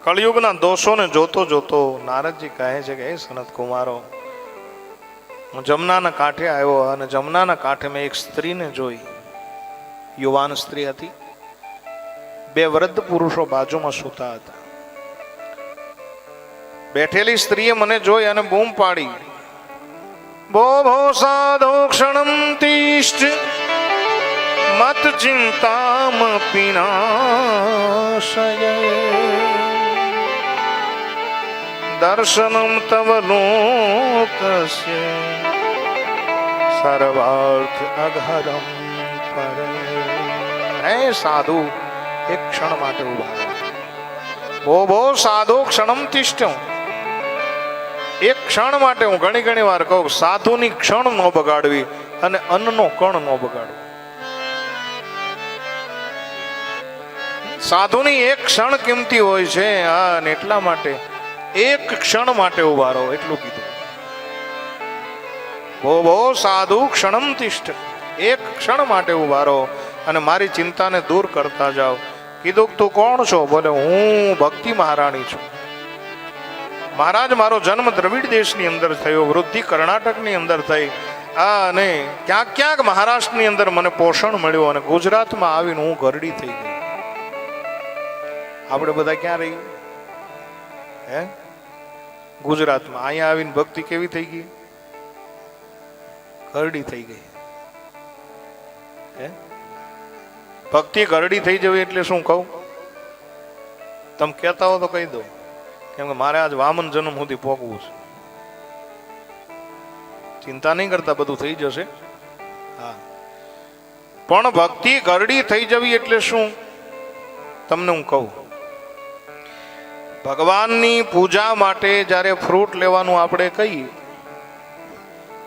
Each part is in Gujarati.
કળિયુગના દોષોને જોતો જોતો નારદજી કહે છે કે હે સનત કુમારો, હું જમનાના કાંઠે આવ્યો અને જમનાના કાંઠે મેં એક સ્ત્રીને જોઈ. યુવાન સ્ત્રી હતી. બે વૃદ્ધ પુરુષો બાજુમાં સૂતા હતા. બેઠેલી સ્ત્રીએ મને જોઈ અને બૂમ પાડી, ભો ભો સાધો ક્ષણમ તિષ્ઠ મત ચિંતામ પિનાશય દર્શનમ તવ લોકસ્ય સર્વાર્થ અઘરમ પરે. હે સાધુ, એક ક્ષણ માટે ઉભા રહો. ભો ભો સાધુ ક્ષણમ તિષ્ઠ. એક ક્ષણ માટે, હું ઘણી ઘણી વાર કહું, સાધુની ક્ષણ ન બગાડવી અને અન્નનો કણ ન બગાડવો. સાધુની એક ક્ષણ કિંમતી હોય છે અને એટલા માટે એક ક્ષણ માટે ઉભા રહો એટલું કીધું. ભો ભો સાધુ ક્ષણમ તિષ્ઠ. એક ક્ષણ માટે ઉભા રહો અને મારી ચિંતાને દૂર કરતા જાઓ. કીધું તું કોણ છો? બોલે હું ભક્તિ મહારાણી છું. મહારાજ, મારો જન્મ દ્રવિડ દેશની અંદર થયો, વૃદ્ધિ કર્ણાટકની અંદર થઈ અને ક્યાંક ક્યાંક મહારાષ્ટ્રની અંદર મને પોષણ મળ્યું અને ગુજરાતમાં આવીને હું ઘરડી થઈ ગઈ. આપણે બધા ક્યાં રહી? હે, ગુજરાતમાં. અહીંયા આવીને ભક્તિ કેવી થઈ ગઈ? ઘરડી થઈ ગઈ. હે, ભક્તિ ઘરડી થઈ જવી એટલે શું કહું? તમે કહેતા હો તો કહી દો, કેમ કે મારે આજ વામન જન્મ સુધી પહોંચવું છે. ચિંતા નહીં કરતા, બધું થઈ જશે. હા, પણ ભક્તિ ઘરડી થઈ જવી એટલે શું તમને હું કહું. ભગવાનની પૂજા માટે જ્યારે ફ્રૂટ લેવાનું આપણે કહીએ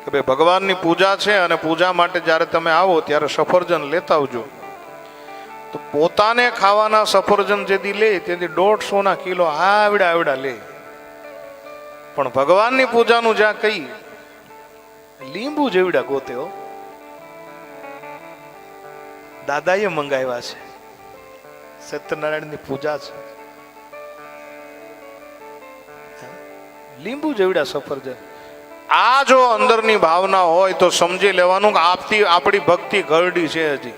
કે ભાઈ ભગવાનની પૂજા છે અને પૂજા માટે જ્યારે તમે આવો ત્યારે સફરજન લેતા આવજો, તો પોતાને ખાવાના સફરજન જેથી લે તેથી 150 કિલો આવડા લે. પણ ભગવાનની પૂજાનું જ્યાં કહીએ લીંબુ જેવડા ગોતે હો. દાદાએ મંગાવ્યા છે, સત્યનારાયણની પૂજા છે, લીંબુ જેવડા સફરજન. આ જો અંદરની ભાવના હોય તો સમજી લેવાનું કે આપણી ભક્તિ ઘરડી છે હજી.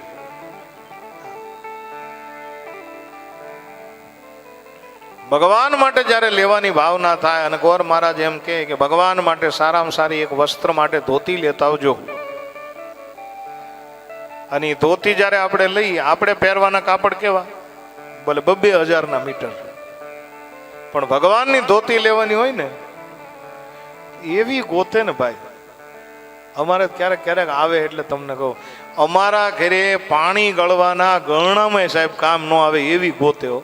ભગવાન માટે જ્યારે લેવાની ભાવના થાય, અને ગોર મહારાજ એમ કહે કે ભગવાન માટે સારામાં સારી એક વસ્ત્ર માટે ધોતી લેતા આવજો. અને એ ધોતી જ્યારે આપણે લઈ, આપણે પહેરવાના કાપડ કેવા? ભલે 2,000 મીટર. પણ ભગવાનની ધોતી લેવાની હોય ને એવી ગોતે ને ભાઈ. અમારે ક્યારેક ક્યારેક આવે એટલે તમને કહું, અમારા ઘરે પાણી ગળવાના ગરણામાં સાહેબ કામ ન આવે એવી ગોતે હો.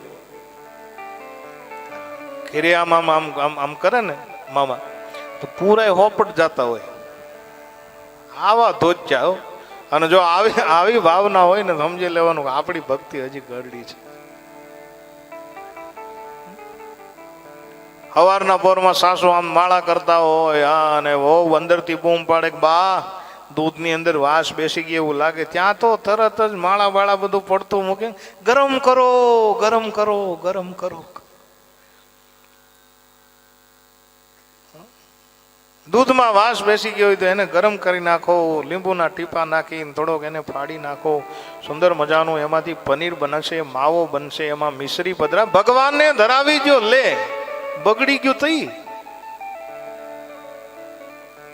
ઘરે આમ આમ આમ આમ આમ કરે ને મામા તો પૂરા હોપટ જતા હોય આવા ધોચ્યા હો. અને જો આવી ભાવના હોય ને સમજી લેવાનું કે આપણી ભક્તિ હજી ઘરડી છે. સવારના પોરમાં સાસુ આમ માળા કરતા હોય અને બહુ અંદરથી બૂમ પાડે કે બા દૂધની અંદર વાસ બેસી ગઈ એવું લાગે, ત્યાં તો તરત જ માળા બાળા બધું પડતું મૂકે, ગરમ કરો ગરમ કરો ગરમ કરો. દૂધમાં વાસ બેસી ગયો હોય તો એને ગરમ કરી નાખો, લીંબુના ટીપા નાખીને થોડોક એને ફાડી નાખો, સુંદર મજાનું એમાંથી પનીર બનશે, માવો બનશે, એમાં મિશ્રી પધરા ભગવાનને ધરાવી જો લે. બગડી ગયું તઈ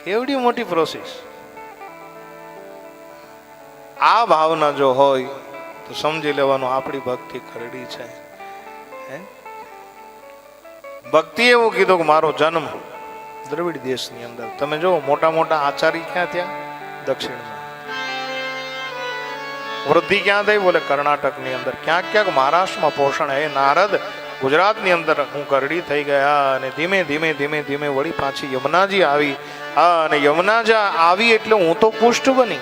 કેવડી મોટી પ્રોસેસ. આ ભાવના જો હોય તો સમજી લેવાનું આપણી ભક્તિ ખરડી છે. ભક્તિ એવું કીધું કે મારો જન્મ દ્રવિડ દેશની અંદર. તમે જો મોટા મોટા આચાર્ય ક્યાં થયા? દક્ષિણમાં. વૃદ્ધિ ક્યાં થઈ? બોલે કર્ણાટકની અંદર. ક્યાંક ક્યાંક મહારાષ્ટ્રમાં પોષણ. હે નારદ, ગુજરાતની અંદર હું કરડી થઈ ગયા અને ધીમે ધીમે ધીમે ધીમે વળી પાછી યમુનાજી આવી. અને યમુનાજી આવી એટલે હું તો પુષ્ટ બની,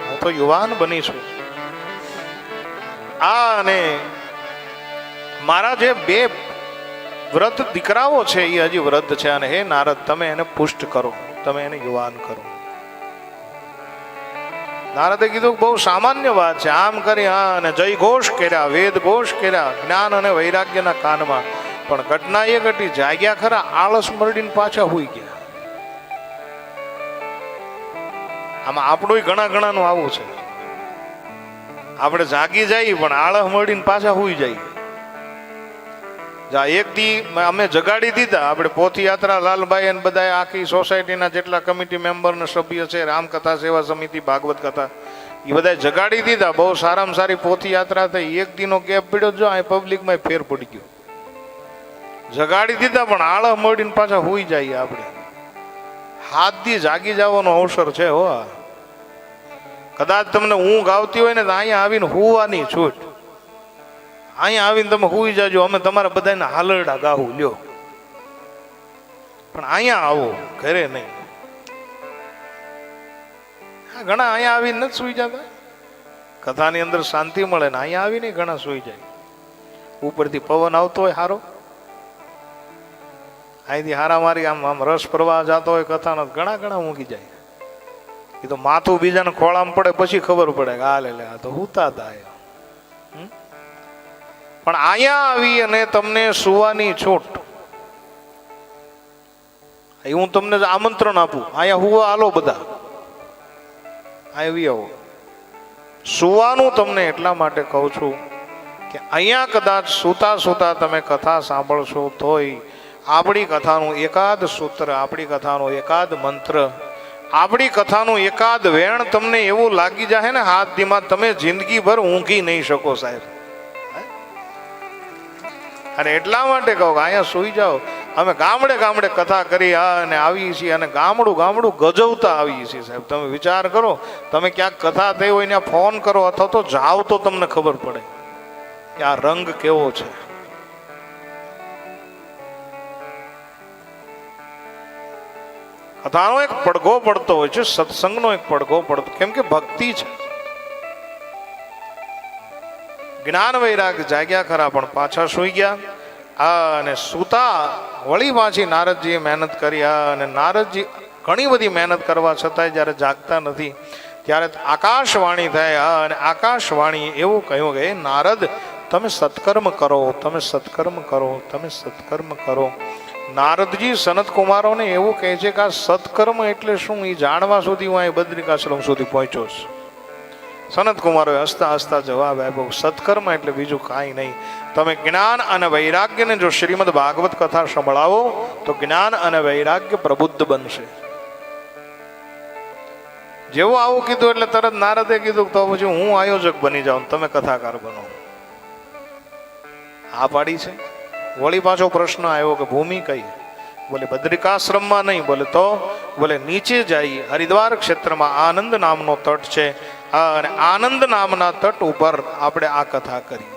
હું તો યુવાન બની છું. અને મારા જે 2 વ્રત દીકરાઓ છે એ હજી વૃદ્ધ છે. અને હે નારદ, તમે એને પુષ્ટ કરો, તમે એને યુવાન કરો. નારદે કીધું બહુ સામાન્ય વાત છે. આમ કરી અને જય ઘોષ કર્યા, વેદ ઘોષ કર્યા, જ્ઞાન અને વૈરાગ્યના કાનમાં. પણ ઘટના એ ઘટી, જાગ્યા ખરા, આળસ મરડીને પાછા હુઈ ગયા. આમાં આપણું ઘણા નું આવું છે. આપણે જાગી જઈએ પણ આળસ મરડીને પાછા હુઈ જઈએ. એક દી અમે જગાડી દીધા, આપણે પોથયાત્રા લાલભાઈ અને બધા આખી સોસાયટીના જેટલા કમિટી મેમ્બર ને સભ્ય છે, રામકથા સેવા સમિતિ, ભાગવત કથા, એ બધા જગાડી દીધા. બહુ સારામાં સારી પોથયાત્રા થઈ. એક દીનો ગેપ પડ્યો, જો આ પબ્લિકમાં ફેર પડી ગયો. જગાડી દીધા પણ આળસ મળીને પાછા હુઈ જાય. આપણે હાથ દી જાગી જવાનો અવસર છે. હો, કદાચ તમને ઊંઘ આવતી હોય ને તો અહીંયા આવીને હુવાની છૂટ. અહીંયા આવીને તમે હુઈ જાજો, અમે તમારા બધાને હાલરડા ગાહું લ્યો, પણ અહીંયા આવો, ઘરે નહીં. ઘણા અહીંયા આવીને નથી સુઈ જતા. કથાની અંદર શાંતિ મળે ને અહીંયા આવીને ઘણા સુઈ જાય. ઉપરથી પવન આવતો હોય હારો, અહીંથી હારા મારી આમ રસ પ્રવાહ જતો હોય કથાનો, ઘણા ઊંઘી જાય. એ તો માથું બીજાને ખોળામાં પડે પછી ખબર પડે કે આ લે આ તો હુતા હતા. પણ અહીંયા આવી અને તમને સુવાની છૂટ, હું તમને આમંત્રણ આપું, અહીંયા હુવા હાલો બધા, આવી આવો. સુવાનું તમને એટલા માટે કહું છું કે અહીંયા કદાચ સુતા સુતા તમે કથા સાંભળશો તોય આપણી કથાનું એકાદ સૂત્ર, આપણી કથાનો એકાદ મંત્ર, આપણી કથાનું એકાદ વેણ તમને એવું લાગી જાય ને હાથ ધીમા, તમે જિંદગીભર ઊંઘી નહીં શકો સાહેબ. અને એટલા માટે કહો કે અહીંયા સુઈ જાઓ. અમે ગામડે કથા કરી અને આવીએ છીએ, અને ગામડું ગજવતા આવીએ છીએ સાહેબ. તમે વિચાર કરો, તમે ક્યાંક કથા થઈ હોય ને ફોન કરો અથવા તો જાઓ તો તમને ખબર પડે કે આ રંગ કેવો છે. કથાનો એક પડઘો પડતો હોય છે, સત્સંગનો એક પડઘો પડતો, કેમ કે ભક્તિ છે. જ્ઞાન વૈરાગ જાગ્યા ખરા પણ પાછા સુઈ ગયા. અને સુતા વળી પાછી નારદજીએ મહેનત કરી. અને નારદજી ઘણી બધી મહેનત કરવા છતાંય જ્યારે જાગતા નથી ત્યારે આકાશવાણી થાય. અને આકાશવાણી એવું કહ્યું કે નારદ, તમે સત્કર્મ કરો, તમે સત્કર્મ કરો, તમે સત્કર્મ કરો. નારદજી સનત કુમારોને એવું કહે છે કે આ સત્કર્મ એટલે શું, એ જાણવા સુધી હું અહીં બદ્રિકાશ્રમ સુધી પહોંચ્યો છું. સનત કુમારોએ હસતા હસતા જવાબ આપ્યો, સત્કર્મ એટલે બીજું કાંઈ નહીં. તમે જ્ઞાન અને વૈરાગ્યને જો શ્રીમદ ભાગવત કથા સંભળાવો તો જ્ઞાન અને વૈરાગ્ય પ્રબુદ્ધ બનશે. જેવું આવું કીધું એટલે તરત નારદે કીધું તો પછી હું આયોજક બની જાઉં, તમે કથાકાર બનો. આ પાડી છે. વળી પાછો પ્રશ્ન આવ્યો કે ભૂમિ કઈ? બોલે બદ્રિકાશ્રમમાં નહીં. બોલે તો? બોલે નીચે જઈ હરિદ્વાર ક્ષેત્રમાં આનંદ નામનો તટ છે, અને આનંદ નામના તટ ઉપર આપણે આ કથા કરી.